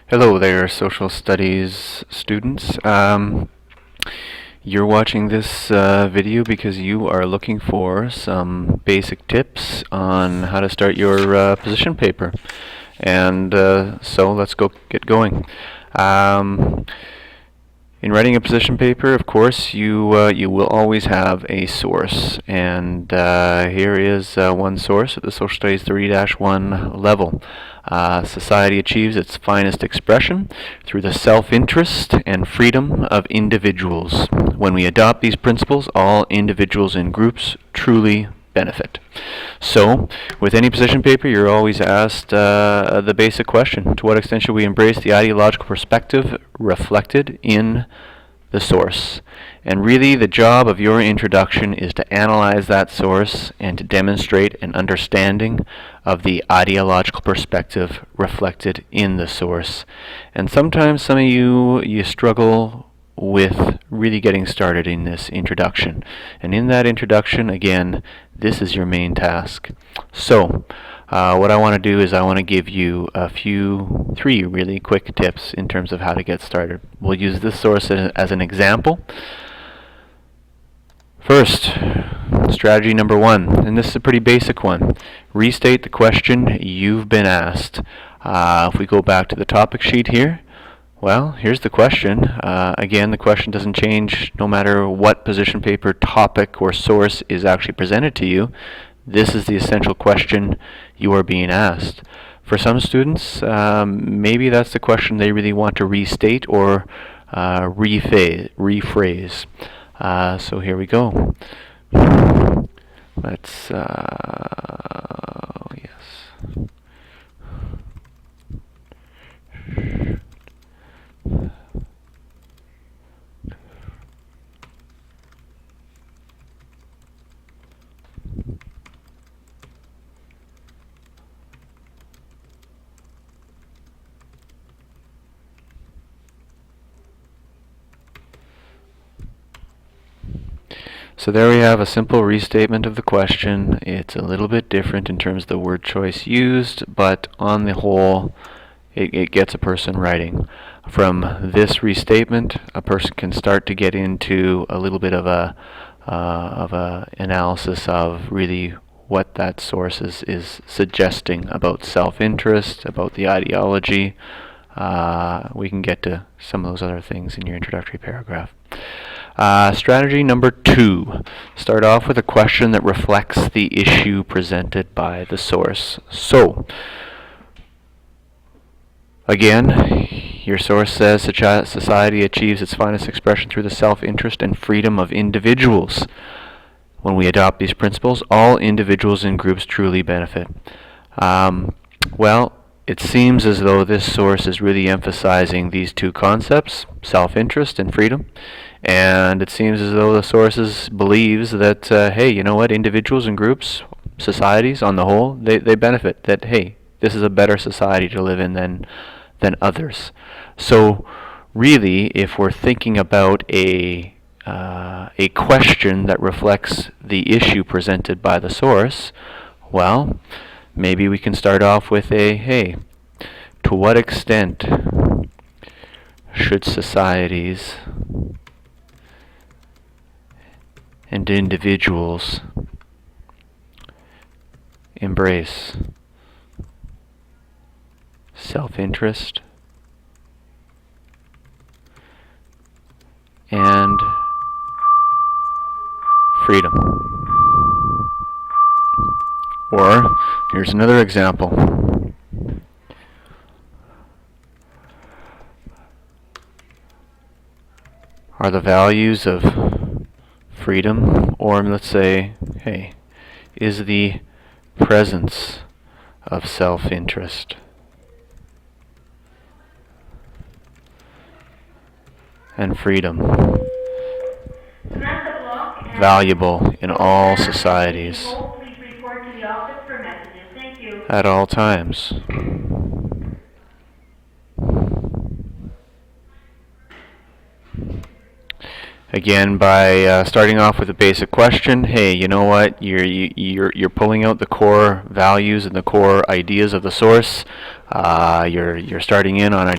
Hello there, social studies students. You're watching this video because you are looking for some basic tips on how to start your position paper. And so let's get going. In writing a position paper, of course, you will always have a source, and here is one source at the Social Studies 3-1 level. Society achieves its finest expression through the self-interest and freedom of individuals. When we adopt these principles, all individuals and groups truly benefit. So, with any position paper, you're always asked the basic question: to what extent should we embrace the ideological perspective reflected in the source? And really, the job of your introduction is to analyze that source and to demonstrate an understanding of the ideological perspective reflected in the source. And sometimes some of you struggle with really getting started in this introduction. And in that introduction, again, this is your main task. So, what I want to do is I want to give you three really quick tips in terms of how to get started. We'll use this source as an example. First, strategy number one, and this is a pretty basic one. Restate the question you've been asked. If we go back to the topic sheet here, well, here's the question. Again, the question doesn't change no matter what position paper topic or source is actually presented to you. This is the essential question you are being asked. For some students, maybe that's the question they really want to restate or rephrase. So here we go. Let's, yes. So there we have a simple restatement of the question. It's a little bit different in terms of the word choice used, but on the whole, it gets a person writing. From this restatement, a person can start to get into a little bit of a analysis of really what that source is suggesting about self-interest, about the ideology. We can get to some of those other things in your introductory paragraph. Strategy number two. Start off with a question that reflects the issue presented by the source. So, again, your source says society achieves its finest expression through the self-interest and freedom of individuals. When we adopt these principles, all individuals and groups truly benefit. Well, it seems as though this source is really emphasizing these two concepts, self-interest and freedom. And it seems as though the source believes that, hey, you know what, individuals and groups, societies on the whole, they benefit. That, hey, this is a better society to live in than others. So really, if we're thinking about a question that reflects the issue presented by the source, well, maybe we can start off with hey, to what extent should societies and individuals embrace self-interest and freedom? Or, here's another example. Are the values of freedom, or let's say, hey, is the presence of self-interest and freedom valuable in all societies at all times? Again, by starting off with a basic question, hey, you know what? You're pulling out the core values and the core ideas of the source. You're starting in on